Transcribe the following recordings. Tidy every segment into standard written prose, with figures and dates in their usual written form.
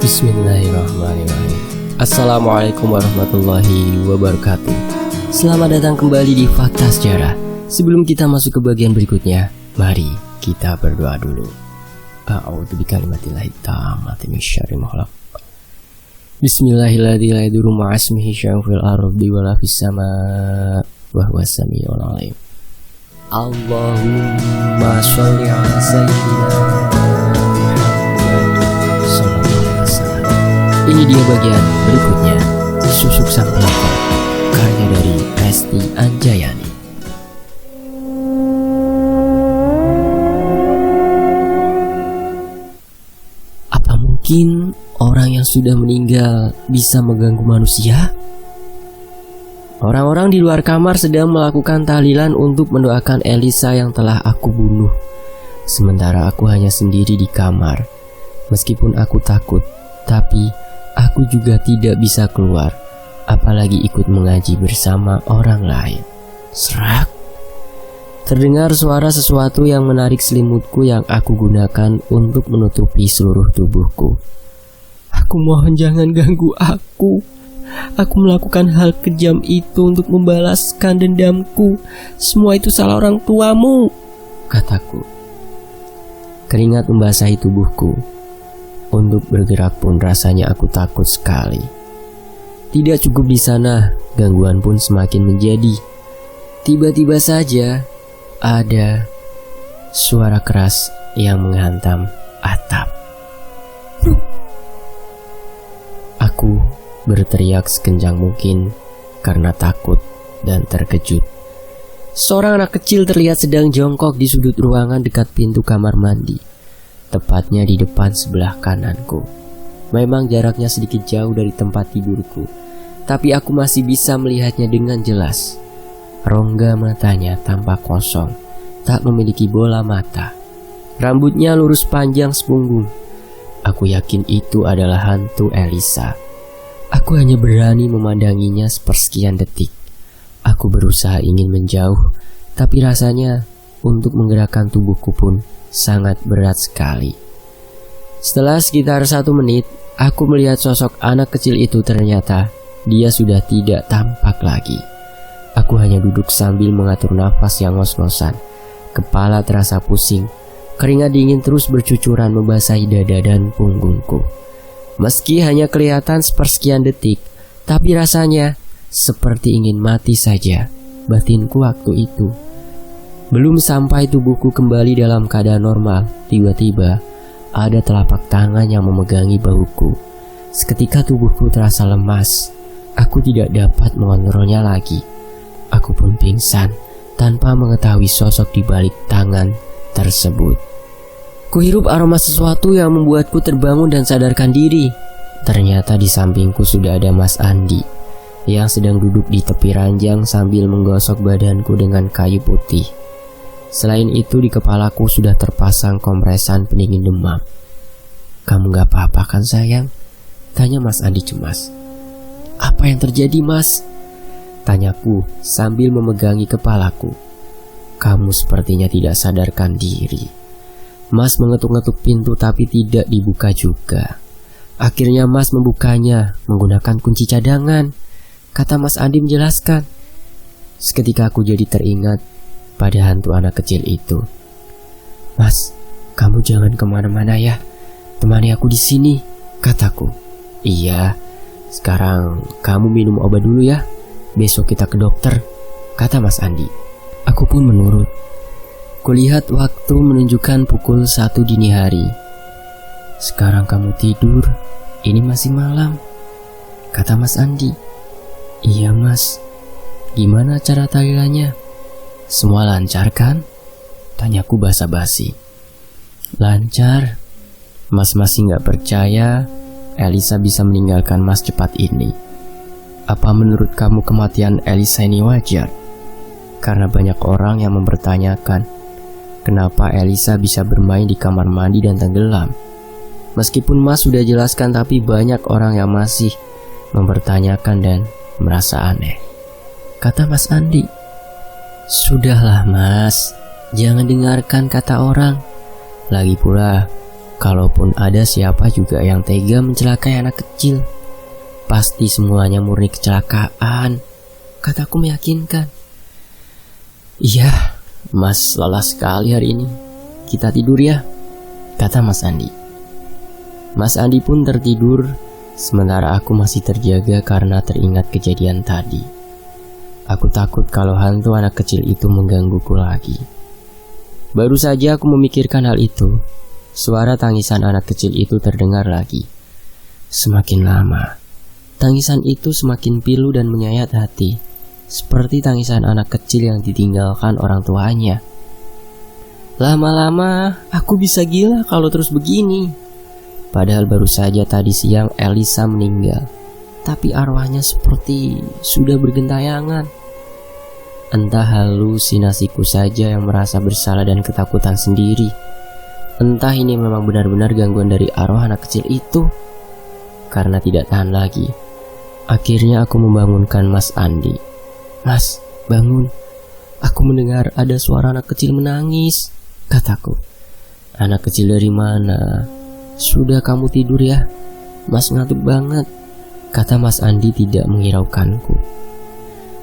Bismillahirrahmanirrahim. Assalamualaikum warahmatullahi wabarakatuh. Selamat datang kembali di Fakta Sejarah. Sebelum kita masuk ke bagian berikutnya, mari kita berdoa dulu. A'udzu bikalimatillahi tammati min syarri ma khalaq. Bismillahirrahmanirrahim. La yadurru ma'asmihi syai'un fil ardi wala fis sama' wa huwas samiul alim. Allahumma sholli ala sayyidina. Ini dia bagian berikutnya, Susuk Sang Pelakor, karya dari Resti Anjayani. Apa mungkin orang yang sudah meninggal bisa mengganggu manusia? Orang-orang di luar kamar sedang melakukan tahlilan untuk mendoakan Elisa yang telah aku bunuh. Sementara aku hanya sendiri di kamar. Meskipun aku takut, tapi aku juga tidak bisa keluar, apalagi ikut mengaji bersama orang lain. Serak. Terdengar suara sesuatu yang menarik selimutku yang aku gunakan untuk menutupi seluruh tubuhku. Aku mohon jangan ganggu aku. Aku melakukan hal kejam itu untuk membalaskan dendamku. Semua itu salah orang tuamu, kataku. Keringat membasahi tubuhku. Untuk bergerak pun rasanya aku takut sekali. Tidak cukup di sana, gangguan pun semakin menjadi. Tiba-tiba saja ada suara keras yang menghantam atap. Aku berteriak sekencang mungkin karena takut dan terkejut. Seorang anak kecil terlihat sedang jongkok di sudut ruangan dekat pintu kamar mandi. Tepatnya di depan sebelah kananku. Memang jaraknya sedikit jauh dari tempat tidurku, tapi aku masih bisa melihatnya dengan jelas. Rongga matanya tampak kosong, tak memiliki bola mata. Rambutnya lurus panjang sepunggung. Aku yakin itu adalah hantu Elisa. Aku hanya berani memandanginya sepersekian detik. Aku berusaha ingin menjauh, tapi rasanya untuk menggerakkan tubuhku pun sangat berat sekali. Setelah sekitar 1 menit, aku melihat sosok anak kecil itu. Ternyata dia sudah tidak tampak lagi. Aku hanya duduk sambil mengatur nafas yang ngos-ngosan. Kepala terasa pusing. Keringat dingin terus bercucuran membasahi dada dan punggungku. Meski hanya kelihatan sepersekian detik, tapi rasanya seperti ingin mati saja batinku waktu itu. Belum sampai tubuhku kembali dalam keadaan normal, tiba-tiba ada telapak tangan yang memegangi bahuku. Seketika tubuhku terasa lemas. Aku tidak dapat mengontrolnya lagi. Aku pun pingsan tanpa mengetahui sosok di balik tangan tersebut. Kuhirup aroma sesuatu yang membuatku terbangun dan sadarkan diri. Ternyata di sampingku sudah ada Mas Andi yang sedang duduk di tepi ranjang sambil menggosok badanku dengan kayu putih. Selain itu di kepalaku sudah terpasang kompresan pendingin demam. "Kamu gak apa-apa kan sayang?" tanya Mas Andi cemas. "Apa yang terjadi Mas?" tanyaku sambil memegangi kepalaku. "Kamu sepertinya tidak sadarkan diri." Mas mengetuk-ngetuk pintu tapi tidak dibuka juga. Akhirnya Mas membukanya menggunakan kunci cadangan, kata Mas Andi menjelaskan. Seketika aku jadi teringat pada hantu anak kecil itu. "Mas, kamu jangan kemana-mana ya. Temani aku di sini," kataku. "Iya, sekarang kamu minum obat dulu ya. Besok kita ke dokter," kata Mas Andi. Aku pun menurut. Kulihat waktu menunjukkan pukul 1 dini hari. "Sekarang kamu tidur, ini masih malam," kata Mas Andi. "Iya Mas, gimana cara tahlilannya? Semua lancar kan?" tanyaku basa-basi. "Lancar." Mas masih gak percaya Elisa bisa meninggalkan Mas cepat ini. "Apa menurut kamu kematian Elisa ini wajar?" Karena banyak orang yang mempertanyakan kenapa Elisa bisa bermain di kamar mandi dan tenggelam. Meskipun Mas sudah jelaskan, tapi banyak orang yang masih mempertanyakan dan merasa aneh, kata Mas Andi. "Sudahlah Mas, jangan dengarkan kata orang. Lagi pula, Kalaupun ada siapa juga yang tega mencelakai anak kecil, pasti semuanya murni kecelakaan, kataku meyakinkan. Iya, Mas lelah sekali hari ini. Kita tidur ya, kata Mas Andi. Mas Andi pun tertidur, sementara aku masih terjaga karena teringat kejadian tadi. Aku takut kalau hantu anak kecil itu menggangguku lagi. Baru saja aku memikirkan hal itu, suara tangisan anak kecil itu terdengar lagi. Semakin lama, tangisan itu semakin pilu dan menyayat hati, seperti tangisan anak kecil yang ditinggalkan orang tuanya. Lama-lama aku bisa gila kalau terus begini. Padahal baru saja tadi siang Elisa meninggal, tapi arwahnya seperti sudah bergentayangan. Entah halusinasiku saja yang merasa bersalah dan ketakutan sendiri. Entah ini memang benar-benar gangguan dari arwah anak kecil itu. Karena tidak tahan lagi, akhirnya aku membangunkan Mas Andi. Mas, bangun. Aku mendengar ada suara anak kecil menangis, kataku. Anak kecil dari mana? Sudah kamu tidur ya? Mas ngantuk banget, kata Mas Andi tidak menghiraukanku.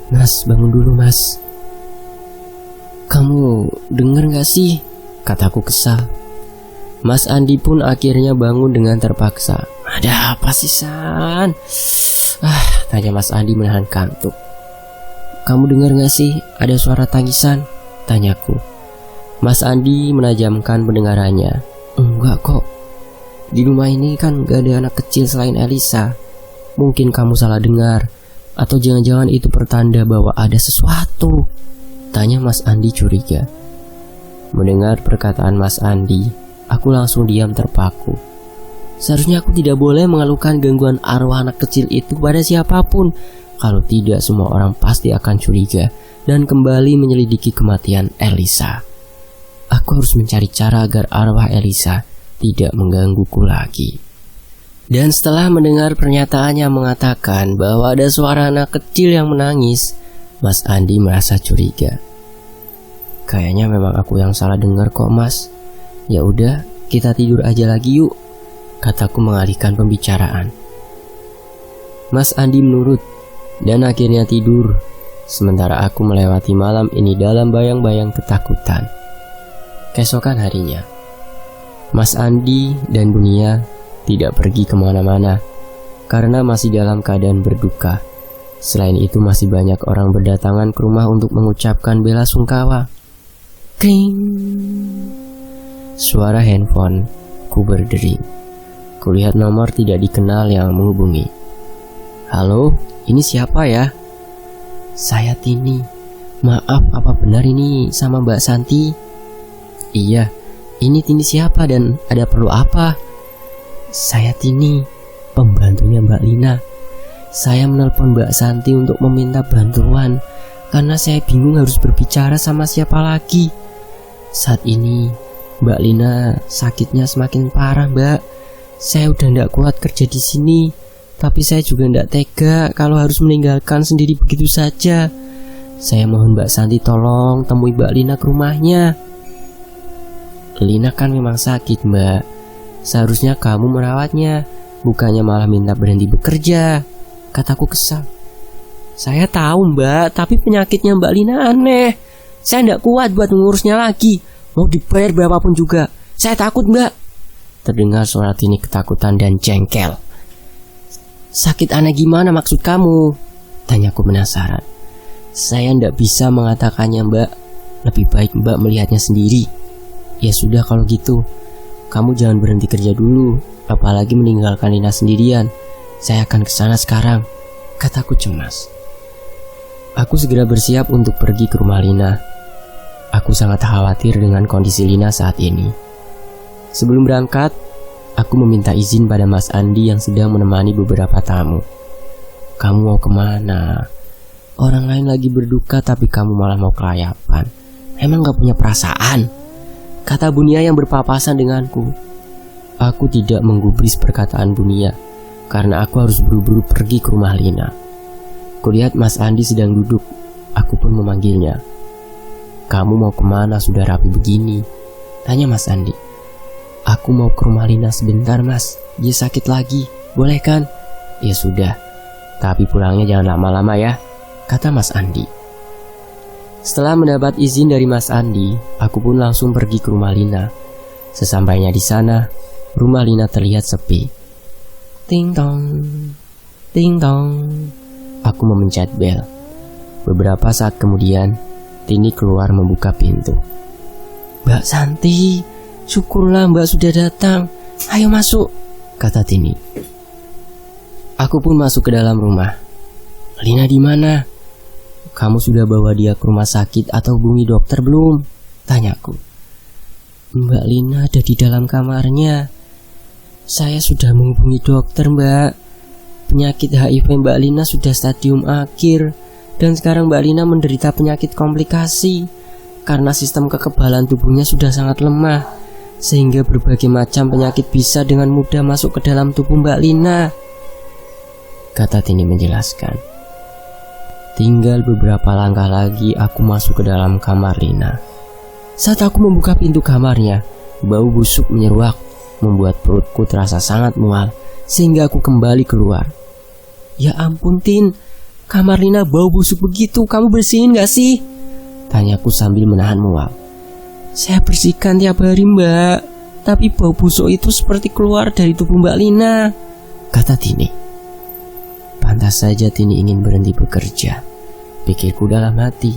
Mas, bangun dulu mas. Kamu denger gak sih? Kataku kesal. Mas Andi pun akhirnya bangun dengan terpaksa. Ada apa sih San? Tanya Mas Andi menahan kantuk. Kamu dengar gak sih ada suara tangisan? Tanyaku. Mas Andi menajamkan pendengarannya. Enggak kok. Di rumah ini kan gak ada anak kecil selain Elisa. Mungkin kamu salah dengar. Atau jangan-jangan itu pertanda bahwa ada sesuatu? Tanya Mas Andi curiga. Mendengar perkataan Mas Andi, aku langsung diam terpaku. Seharusnya aku tidak boleh mengeluhkan gangguan arwah anak kecil itu pada siapapun. Kalau tidak, semua orang pasti akan curiga dan kembali menyelidiki kematian Elisa. Aku harus mencari cara agar arwah Elisa tidak menggangguku lagi. Dan setelah mendengar pernyataan yang mengatakan bahwa ada suara anak kecil yang menangis, Mas Andi merasa curiga. Kayaknya memang aku yang salah dengar kok mas. Ya udah, kita tidur aja lagi yuk, kataku mengalihkan pembicaraan. Mas Andi menurut dan akhirnya tidur, sementara aku melewati malam ini dalam bayang-bayang ketakutan. Keesokan harinya, Mas Andi dan Bunia tidak pergi kemana-mana karena masih dalam keadaan berduka. Selain itu masih banyak orang berdatangan ke rumah untuk mengucapkan bela sungkawa. Kring. Suara handphone ku berdering. Kulihat nomor tidak dikenal yang menghubungi. Halo, ini siapa ya? Saya Tini. Maaf, apa benar ini sama Mbak Santi? Iya, ini Tini siapa dan ada perlu apa? Saya Tini, pembantunya Mbak Lina. Saya menelpon Mbak Santi untuk meminta bantuan karena saya bingung harus berbicara sama siapa lagi. Saat ini Mbak Lina sakitnya semakin parah, Mbak. Saya udah nggak kuat kerja di sini, tapi saya juga nggak tega kalau harus meninggalkan sendiri begitu saja. Saya mohon Mbak Santi tolong temui Mbak Lina ke rumahnya. Lina kan memang sakit, Mbak. Seharusnya kamu merawatnya, bukannya malah minta berhenti bekerja, kataku kesal. Saya tahu Mbak, tapi penyakitnya Mbak Lina aneh. Saya tidak kuat buat mengurusnya lagi. Mau dibayar berapapun juga. Saya takut Mbak. Terdengar suara Tini ketakutan dan jengkel. Sakit aneh gimana maksud kamu? Tanyaku penasaran. Saya tidak bisa mengatakannya Mbak. Lebih baik Mbak melihatnya sendiri. Ya sudah kalau gitu, kamu jangan berhenti kerja dulu, apalagi meninggalkan Lina sendirian. Saya akan ke sana sekarang, kataku cemas. Aku segera bersiap untuk pergi ke rumah Lina. Aku sangat khawatir dengan kondisi Lina saat ini. Sebelum berangkat, aku meminta izin pada Mas Andi yang sedang menemani beberapa tamu. Kamu mau kemana? Orang lain lagi berduka tapi kamu malah mau kelayapan. Emang gak punya perasaan? Kata Bunia yang berpapasan denganku. Aku tidak menggubris perkataan Bunia karena aku harus buru-buru pergi ke rumah Lina. Kulihat Mas Andi sedang duduk. Aku pun memanggilnya. Kamu mau kemana sudah rapi begini? Tanya Mas Andi. Aku mau ke rumah Lina sebentar mas, dia sakit lagi, boleh kan? Ya sudah, tapi pulangnya jangan lama-lama ya, kata Mas Andi. Setelah mendapat izin dari Mas Andi, aku pun langsung pergi ke rumah Lina. Sesampainya di sana, rumah Lina terlihat sepi. Ting tong, ting tong. Aku memencet bel. Beberapa saat kemudian, Tini keluar membuka pintu. Mbak Santi, syukurlah Mbak sudah datang. Ayo masuk, kata Tini. Aku pun masuk ke dalam rumah. Lina di mana? Kamu sudah bawa dia ke rumah sakit atau hubungi dokter belum? Tanyaku. Mbak Lina ada di dalam kamarnya. Saya sudah menghubungi dokter, Mbak. Penyakit HIV Mbak Lina sudah stadium akhir. Dan sekarang Mbak Lina menderita penyakit komplikasi. Karena sistem kekebalan tubuhnya sudah sangat lemah. Sehingga berbagai macam penyakit bisa dengan mudah masuk ke dalam tubuh Mbak Lina, kata Tini menjelaskan. Tinggal beberapa langkah lagi aku masuk ke dalam kamar Lina. Saat aku membuka pintu kamarnya, bau busuk menyeruak, membuat perutku terasa sangat mual, sehingga aku kembali keluar. Ya ampun Tin, kamar Lina bau busuk begitu, kamu bersihin gak sih? Tanyaku sambil menahan mual. Saya bersihkan tiap hari Mbak, tapi bau busuk itu seperti keluar dari tubuh Mbak Lina, kata Tini. Pantas saja Tini ingin berhenti bekerja, pikirku dalam hati.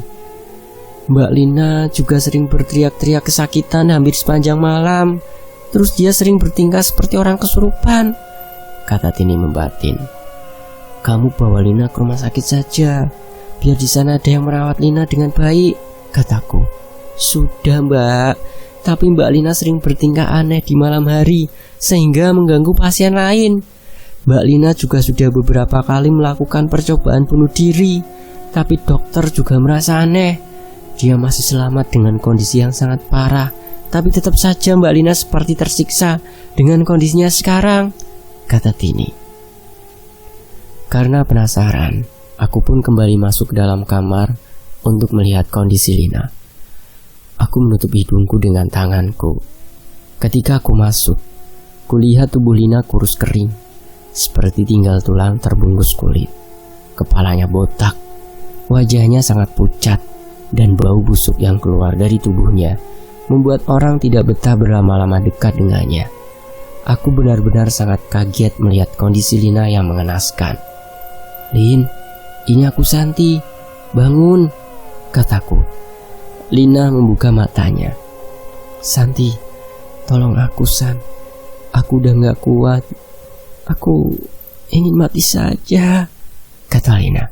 Mbak Lina juga sering berteriak-teriak kesakitan hampir sepanjang malam. Terus dia sering bertingkah seperti orang kesurupan, kata Tini membatin. Kamu bawa Lina ke rumah sakit saja, biar di sana ada yang merawat Lina dengan baik, kataku. Sudah Mbak, tapi Mbak Lina sering bertingkah aneh di malam hari sehingga mengganggu pasien lain. Mbak Lina juga sudah beberapa kali melakukan percobaan bunuh diri, tapi dokter juga merasa aneh. Dia masih selamat dengan kondisi yang sangat parah, tapi tetap saja Mbak Lina seperti tersiksa dengan kondisinya sekarang, kata Tini. Karena penasaran, aku pun kembali masuk ke dalam kamar untuk melihat kondisi Lina. Aku menutup hidungku dengan tanganku. Ketika aku masuk, kulihat tubuh Lina kurus kering, seperti tinggal tulang terbungkus kulit. Kepalanya botak, wajahnya sangat pucat, dan bau busuk yang keluar dari tubuhnya membuat orang tidak betah berlama-lama dekat dengannya. Aku benar-benar sangat kaget melihat kondisi Lina yang mengenaskan. Lin, ini aku Santi, bangun, kataku. Lina membuka matanya. Santi, tolong aku San, aku udah gak kuat. Aku ingin mati saja, kata Lina.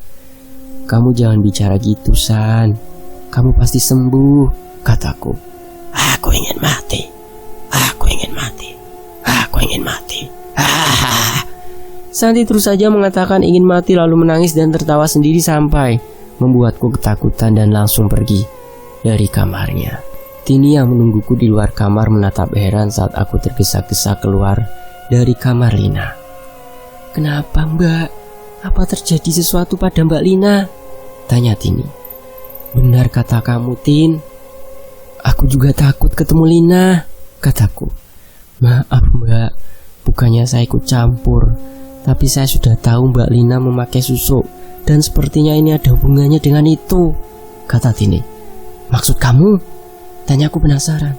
Kamu jangan bicara gitu San, kamu pasti sembuh, kataku. Aku ingin mati, aku ingin mati, aku ingin mati. Santi terus saja mengatakan ingin mati lalu menangis dan tertawa sendiri sampai membuatku ketakutan dan langsung pergi dari kamarnya. Tini yang menungguku di luar kamar menatap heran saat aku tergesa-gesa keluar dari kamar Lina. Kenapa Mbak? Apa terjadi sesuatu pada Mbak Lina? Tanya Tini. Benar kata kamu Tin, aku juga takut ketemu Lina, kataku. Maaf Mbak, bukannya saya ikut campur, tapi saya sudah tahu Mbak Lina memakai susuk, dan sepertinya ini ada hubungannya dengan itu, kata Tini. Maksud kamu? Tanyaku penasaran.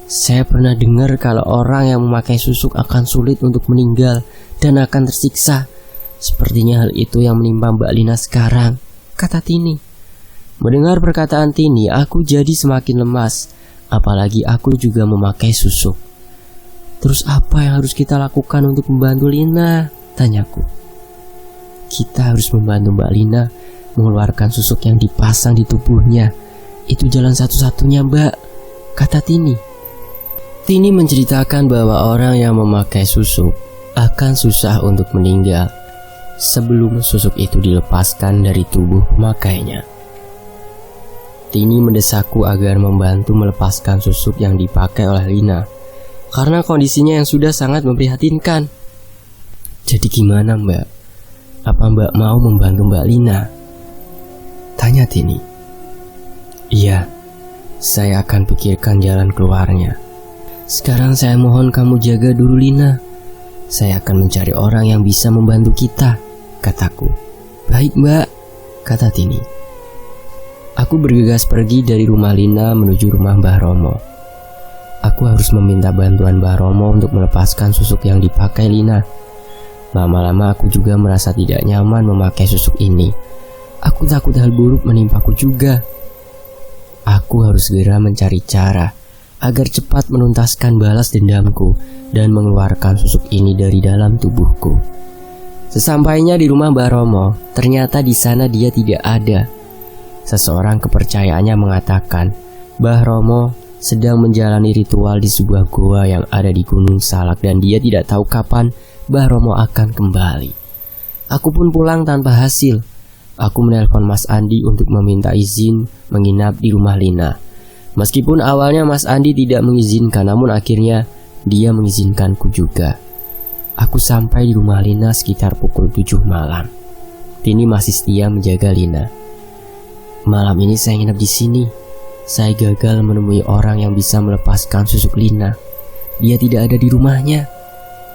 Saya pernah dengar kalau orang yang memakai susuk akan sulit untuk meninggal dan akan tersiksa. Sepertinya hal itu yang menimpa Mbak Lina sekarang, kata Tini. Mendengar perkataan Tini, aku jadi semakin lemas. Apalagi aku juga memakai susuk. Terus apa yang harus kita lakukan untuk membantu Lina? Tanyaku. Kita harus membantu Mbak Lina mengeluarkan susuk yang dipasang di tubuhnya. Itu jalan satu-satunya Mbak, kata Tini. Tini menceritakan bahwa orang yang memakai susuk akan susah untuk meninggal sebelum susuk itu dilepaskan dari tubuh pemakainya. Tini mendesakku agar membantu melepaskan susuk yang dipakai oleh Lina karena kondisinya yang sudah sangat memprihatinkan. Jadi gimana Mbak? Apa Mbak mau membantu Mbak Lina? Tanya Tini. Iya, saya akan pikirkan jalan keluarnya. Sekarang saya mohon kamu jaga dulu Lina. Saya akan mencari orang yang bisa membantu kita, kataku. Baik mbak, kata Tini. Aku bergegas pergi dari rumah Lina menuju rumah Mbah Romo. Aku harus meminta bantuan Mbah Romo untuk melepaskan susuk yang dipakai Lina. Lama-lama aku juga merasa tidak nyaman memakai susuk ini. Aku takut hal buruk menimpaku juga. Aku harus segera mencari cara agar cepat menuntaskan balas dendamku dan mengeluarkan susuk ini dari dalam tubuhku. Sesampainya di rumah Mbah Romo, ternyata di sana dia tidak ada. Seseorang kepercayaannya mengatakan Mbah Romo sedang menjalani ritual di sebuah goa yang ada di Gunung Salak dan dia tidak tahu kapan Mbah Romo akan kembali. Aku pun pulang tanpa hasil. Aku menelpon Mas Andi untuk meminta izin menginap di rumah Lina. Meskipun awalnya Mas Andi tidak mengizinkan, namun akhirnya dia mengizinkanku juga. Aku sampai di rumah Lina sekitar pukul 7 malam. Tini masih setia menjaga Lina. Malam ini saya nginap di sini. Saya gagal menemui orang yang bisa melepaskan susuk Lina. Dia tidak ada di rumahnya,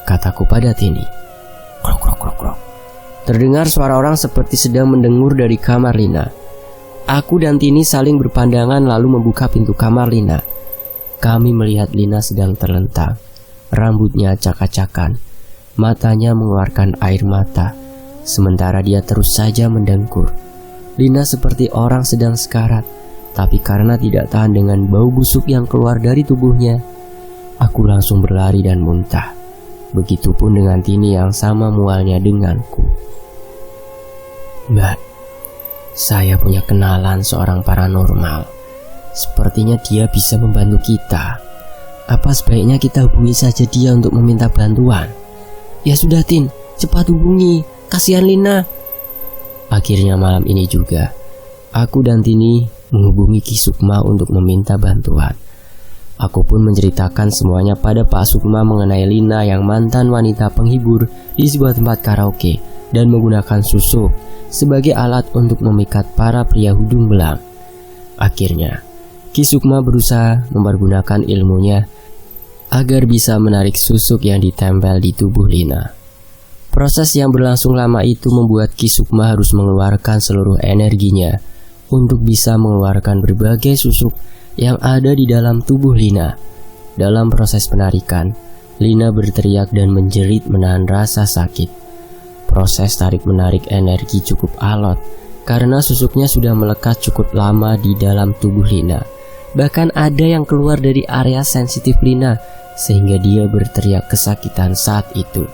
kataku pada Tini. Krok krok krok krok. Terdengar suara orang seperti sedang mendengur dari kamar Lina. Aku dan Tini saling berpandangan lalu membuka pintu kamar Lina. Kami melihat Lina sedang terlentang. Rambutnya acak-acakan. Matanya mengeluarkan air mata. Sementara dia terus saja mendengkur. Lina seperti orang sedang sekarat. Tapi karena tidak tahan dengan bau busuk yang keluar dari tubuhnya, aku langsung berlari dan muntah. Begitupun dengan Tini yang sama mualnya denganku. Mbak, saya punya kenalan seorang paranormal. Sepertinya dia bisa membantu kita. Apa sebaiknya kita hubungi saja dia untuk meminta bantuan? Ya sudah Tin, cepat hubungi. Kasihan Lina. Akhirnya malam ini juga, aku dan Tini menghubungi Ki Sukma untuk meminta bantuan. Aku pun menceritakan semuanya pada Pak Sukma mengenai Lina yang mantan wanita penghibur di sebuah tempat karaoke dan menggunakan susuk sebagai alat untuk memikat para pria hudung belang. Akhirnya, Ki Sukma berusaha mempergunakan ilmunya agar bisa menarik susuk yang ditempel di tubuh Lina. Proses yang berlangsung lama itu membuat Ki Sukma harus mengeluarkan seluruh energinya untuk bisa mengeluarkan berbagai susuk yang ada di dalam tubuh Lina. Dalam proses penarikan, Lina berteriak dan menjerit menahan rasa sakit. Proses tarik-menarik energi cukup alot karena susuknya sudah melekat cukup lama di dalam tubuh Lina. Bahkan ada yang keluar dari area sensitif Lina sehingga dia berteriak kesakitan saat itu.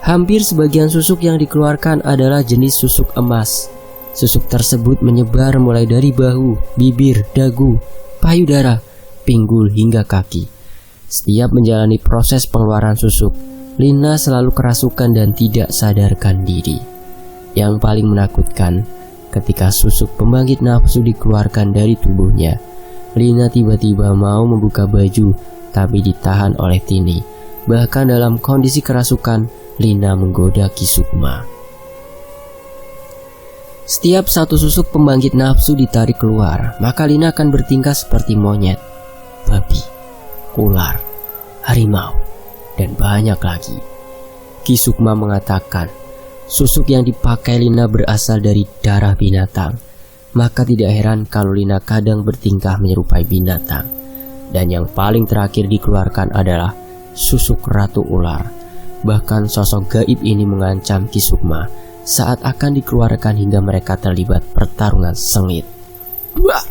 Hampir sebagian susuk yang dikeluarkan adalah jenis susuk emas. Susuk tersebut menyebar mulai dari bahu, bibir, dagu, payudara, pinggul hingga kaki. Setiap menjalani proses pengeluaran susuk, Lina selalu kerasukan dan tidak sadarkan diri. Yang paling menakutkan, ketika susuk pembangkit nafsu dikeluarkan dari tubuhnya, Lina tiba-tiba mau membuka baju, tapi ditahan oleh Tini. Bahkan dalam kondisi kerasukan, Lina menggoda Ki Sukma. Setiap satu susuk pembangkit nafsu ditarik keluar, maka Lina akan bertingkah seperti monyet, babi, ular, harimau, dan banyak lagi. Ki Sukma mengatakan, susuk yang dipakai Lina berasal dari darah binatang. Maka tidak heran kalau Lina kadang bertingkah menyerupai binatang. Dan yang paling terakhir dikeluarkan adalah susuk ratu ular. Bahkan sosok gaib ini mengancam Ki Sukma saat akan dikeluarkan hingga mereka terlibat pertarungan sengit. Dua!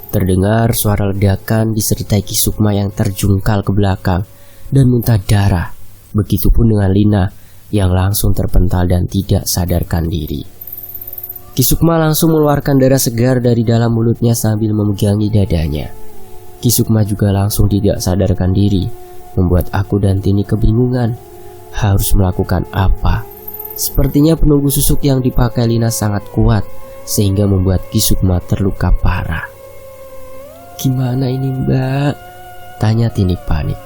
Terdengar suara ledakan disertai Ki Sukma yang terjungkal ke belakang dan muntah darah. Begitupun dengan Lina yang langsung terpental dan tidak sadarkan diri. Ki Sukma langsung mengeluarkan darah segar dari dalam mulutnya sambil memegangi dadanya. Ki Sukma juga langsung tidak sadarkan diri, membuat aku dan Tini kebingungan harus melakukan apa. Sepertinya penunggu susuk yang dipakai Lina sangat kuat sehingga membuat Ki Sukma terluka parah. Gimana ini Mbak? Tanya Tini panik.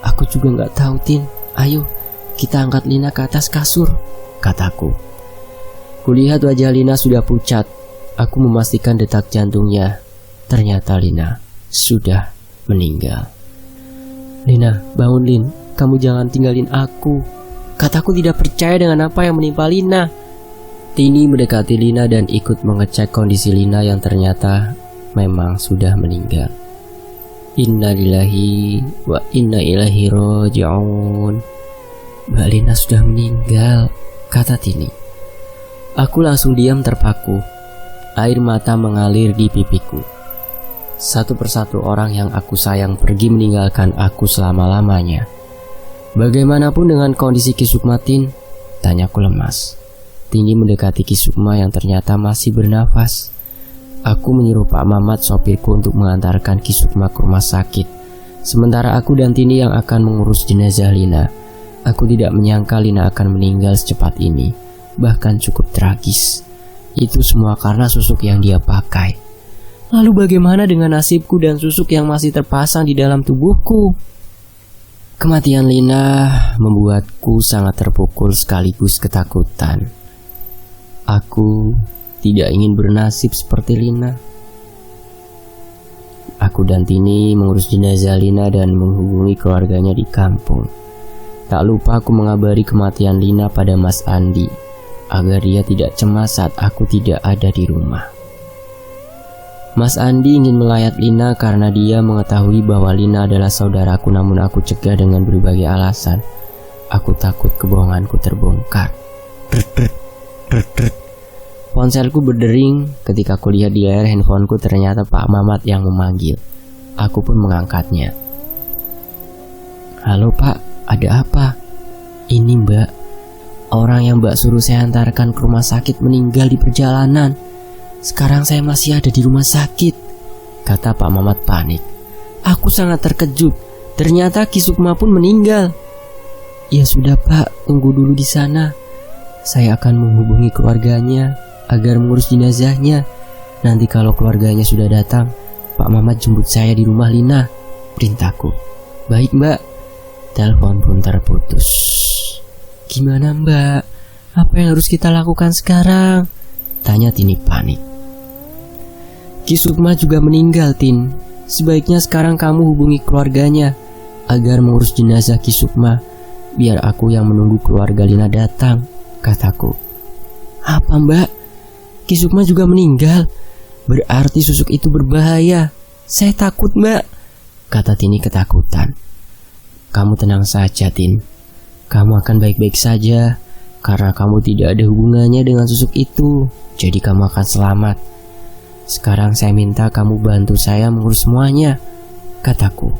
Aku juga gak tahu Tin. Ayo kita angkat Lina ke atas kasur, kataku. Kulihat wajah Lina sudah pucat. Aku memastikan detak jantungnya. Ternyata Lina sudah meninggal. Lina, bangun Lin, kamu jangan tinggalin aku. Kataku tidak percaya dengan apa yang menimpa Lina. Tini mendekati Lina dan ikut mengecek kondisi Lina yang ternyata memang sudah meninggal. Innalillahi wa inna ilaihi raji'un. Mbak Lina sudah meninggal, kata Tini. Aku langsung diam terpaku. Air mata mengalir di pipiku. Satu persatu orang yang aku sayang pergi meninggalkan aku selama-lamanya. Bagaimanapun dengan kondisi Ki Sukma, Tin? Tanyaku lemas. Tini mendekati Ki Sukma yang ternyata masih bernafas. Aku menyuruh Pak Mamat sopirku untuk mengantarkan Ki Sukma ke rumah sakit. Sementara aku dan Tini yang akan mengurus jenazah Lina. Aku tidak menyangka Lina akan meninggal secepat ini. Bahkan cukup tragis. Itu semua karena susuk yang dia pakai. Lalu bagaimana dengan nasibku dan susuk yang masih terpasang di dalam tubuhku? Kematian Lina membuatku sangat terpukul sekaligus ketakutan. Aku tidak ingin bernasib seperti Lina. Aku dan Tini mengurus jenazah Lina dan menghubungi keluarganya di kampung. Tak lupa aku mengabari kematian Lina pada Mas Andi, agar dia tidak cemas saat aku tidak ada di rumah. Mas Andi ingin melayat Lina karena dia mengetahui bahwa Lina adalah saudaraku, namun aku cegah dengan berbagai alasan. Aku takut kebohonganku terbongkar. Ponselku berdering ketika aku lihat di layar handphoneku ternyata Pak Mamat yang memanggil. Aku pun mengangkatnya. Halo Pak, ada apa? Ini Mbak, orang yang Mbak suruh saya antarkan ke rumah sakit meninggal di perjalanan. Sekarang saya masih ada di rumah sakit, kata Pak Mamat panik. Aku sangat terkejut. Ternyata Ki Sukma pun meninggal. Ya sudah Pak, tunggu dulu di sana. Saya akan menghubungi keluarganya agar mengurus jenazahnya. Nanti kalau keluarganya sudah datang, Pak Mamat jemput saya di rumah Lina, perintahku. Baik Mbak. Telepon pun terputus. Gimana Mbak? Apa yang harus kita lakukan sekarang? Tanya Tini panik. Ki Sukma juga meninggal, Tin. Sebaiknya sekarang kamu hubungi keluarganya agar mengurus jenazah Ki Sukma. Biar aku yang menunggu keluarga Lina datang, kataku. Apa Mbak? Ki Sukma juga meninggal? Berarti susuk itu berbahaya. Saya takut Mbak, kata Tini ketakutan. Kamu tenang saja Tin. Kamu akan baik-baik saja karena kamu tidak ada hubungannya dengan susuk itu. Jadi kamu akan selamat. Sekarang saya minta kamu bantu saya mengurus semuanya, kataku.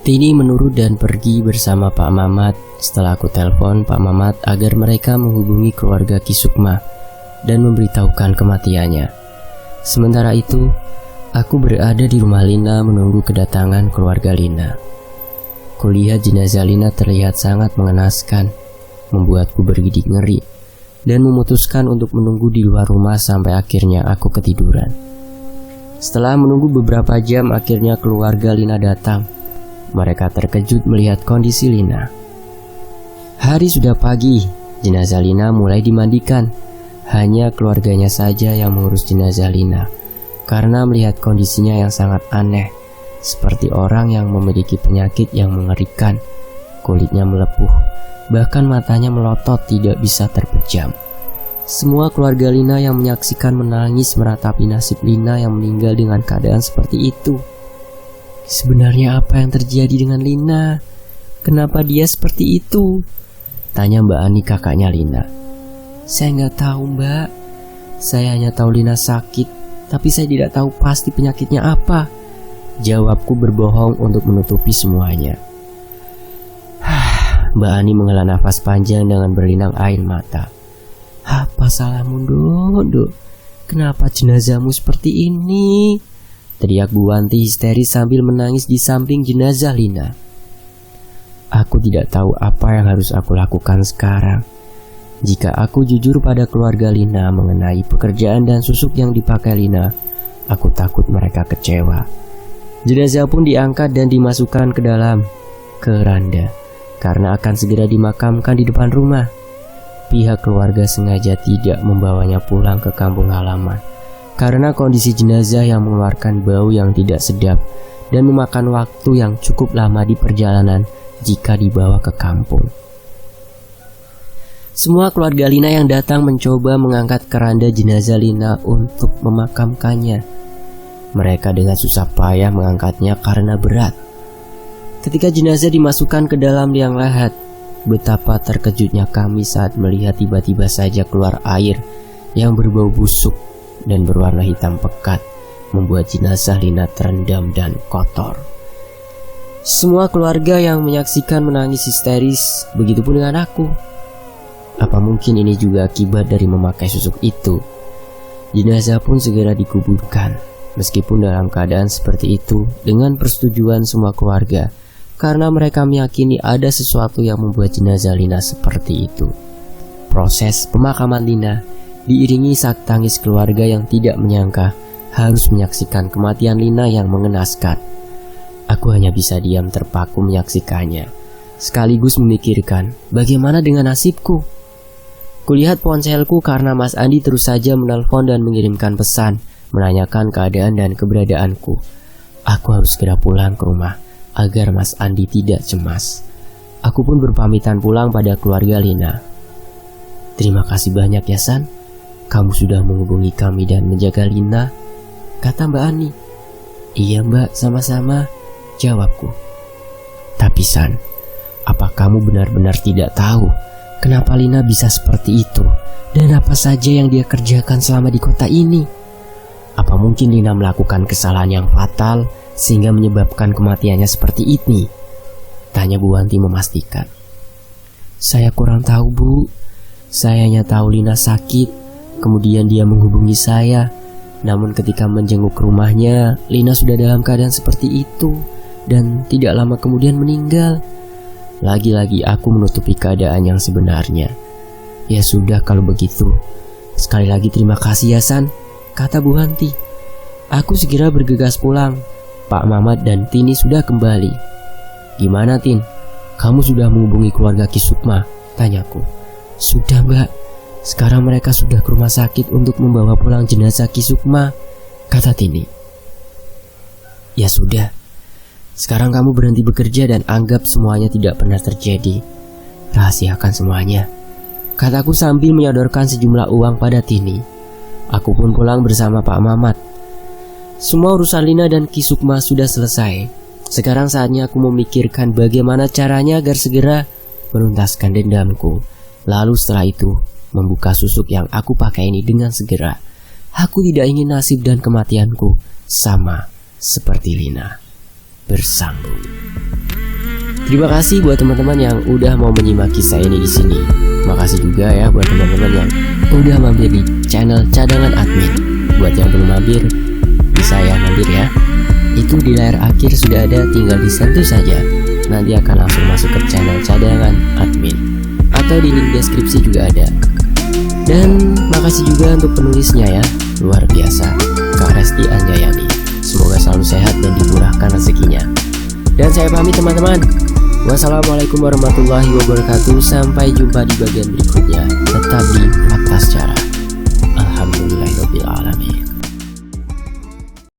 Tini menurut dan pergi bersama Pak Mamat. Setelah aku telepon Pak Mamat agar mereka menghubungi keluarga Ki Sukma dan memberitahukan kematiannya. Sementara itu, aku berada di rumah Lina menunggu kedatangan keluarga Lina. Kulihat jenazah Lina terlihat sangat mengenaskan, membuatku bergidik ngeri, dan memutuskan untuk menunggu di luar rumah sampai akhirnya aku ketiduran. Setelah menunggu beberapa jam, akhirnya keluarga Lina datang. Mereka terkejut melihat kondisi Lina. Hari sudah pagi, jenazah Lina mulai dimandikan. Hanya keluarganya saja yang mengurus jenazah Lina, karena melihat kondisinya yang sangat aneh, seperti orang yang memiliki penyakit yang mengerikan. Kulitnya melepuh, bahkan matanya melotot tidak bisa terpejam. Semua keluarga Lina yang menyaksikan menangis meratapi nasib Lina yang meninggal dengan keadaan seperti itu. Sebenarnya apa yang terjadi dengan Lina? Kenapa dia seperti itu? Tanya Mbak Ani, kakaknya Lina. Saya nggak tahu Mbak. Saya hanya tahu Lina sakit, tapi saya tidak tahu pasti penyakitnya apa. Jawabku berbohong untuk menutupi semuanya. Mbak Ani menghela nafas panjang dengan berlinang air mata. Apa salahmu, Dok? Kenapa jenazahmu seperti ini? Teriak Bu Wanti histeris sambil menangis di samping jenazah Lina. Aku tidak tahu apa yang harus aku lakukan sekarang. Jika aku jujur pada keluarga Lina mengenai pekerjaan dan susuk yang dipakai Lina, aku takut mereka kecewa. Jenazah pun diangkat dan dimasukkan ke dalam keranda, karena akan segera dimakamkan di depan rumah. Pihak keluarga sengaja tidak membawanya pulang ke kampung halaman, karena kondisi jenazah yang mengeluarkan bau yang tidak sedap dan memakan waktu yang cukup lama di perjalanan jika dibawa ke kampung. Semua keluarga Lina yang datang mencoba mengangkat keranda jenazah Lina untuk memakamkannya. Mereka dengan susah payah mengangkatnya karena berat. Ketika jenazah dimasukkan ke dalam liang lahat, betapa terkejutnya kami saat melihat tiba-tiba saja keluar air yang berbau busuk dan berwarna hitam pekat, membuat jenazah Lina terendam dan kotor. Semua keluarga yang menyaksikan menangis histeris, begitupun dengan aku. Apa mungkin ini juga akibat dari memakai susuk itu? Jenazah pun segera dikuburkan, meskipun dalam keadaan seperti itu dengan persetujuan semua keluarga, karena mereka meyakini ada sesuatu yang membuat jenazah Lina seperti itu. Proses pemakaman Lina diiringi sak tangis keluarga yang tidak menyangka harus menyaksikan kematian Lina yang mengenaskan. Aku hanya bisa diam terpaku menyaksikannya, sekaligus memikirkan bagaimana dengan nasibku. Kulihat ponselku karena Mas Andi terus saja menelpon dan mengirimkan pesan, menanyakan keadaan dan keberadaanku. Aku harus segera pulang ke rumah agar Mas Andi tidak cemas. Aku pun berpamitan pulang pada keluarga Lina. Terima kasih banyak ya San, kamu sudah menghubungi kami dan menjaga Lina, kata Mbak Ani. Iya Mbak, sama-sama, jawabku. Tapi San, apa kamu benar-benar tidak tahu kenapa Lina bisa seperti itu dan apa saja yang dia kerjakan selama di kota ini? Apa mungkin Lina melakukan kesalahan yang fatal sehingga menyebabkan kematiannya seperti ini? Tanya Bu Wanti memastikan. Saya kurang tahu Bu, saya hanya tahu Lina sakit, kemudian dia menghubungi saya. Namun ketika menjenguk rumahnya, Lina sudah dalam keadaan seperti itu dan tidak lama kemudian meninggal. Lagi-lagi aku menutupi keadaan yang sebenarnya. Ya sudah kalau begitu, sekali lagi terima kasih ya San, kata Bu Wanti. Aku segera bergegas pulang. Pak Mamat dan Tini sudah kembali. Gimana Tin? Kamu sudah menghubungi keluarga Ki Sukma? Tanyaku. Sudah Mbak, sekarang mereka sudah ke rumah sakit untuk membawa pulang jenazah Ki Sukma, kata Tini. Ya sudah, sekarang kamu berhenti bekerja dan anggap semuanya tidak pernah terjadi. Rahasiakan semuanya, kataku sambil menyodorkan sejumlah uang pada Tini. Aku pun pulang bersama Pak Mamat. Semua urusan Lina dan Ki Sukma sudah selesai. Sekarang saatnya aku memikirkan bagaimana caranya agar segera menuntaskan dendamku. Lalu setelah itu, membuka susuk yang aku pakai ini dengan segera. Aku tidak ingin nasib dan kematianku sama seperti Lina, bersambung. Terima kasih buat teman-teman yang udah mau menyimak kisah ini di sini. Makasih juga ya buat teman-teman yang udah mampir di channel Cadangan Admin. Buat yang belum mampir, bisa ya mampir ya. Itu di layar akhir sudah ada, tinggal disentuh saja. Nanti akan langsung masuk ke channel Cadangan Admin, atau di link deskripsi juga ada. Dan makasih juga untuk penulisnya ya, luar biasa, Kak Resti Anjayani. Semoga selalu sehat dan dimurahkan rezekinya. Dan saya pamit teman-teman. Wassalamualaikum warahmatullahi wabarakatuh. Sampai jumpa di bagian berikutnya. Tetap di Fakta Sejarah. Alhamdulillahirabbil alamin.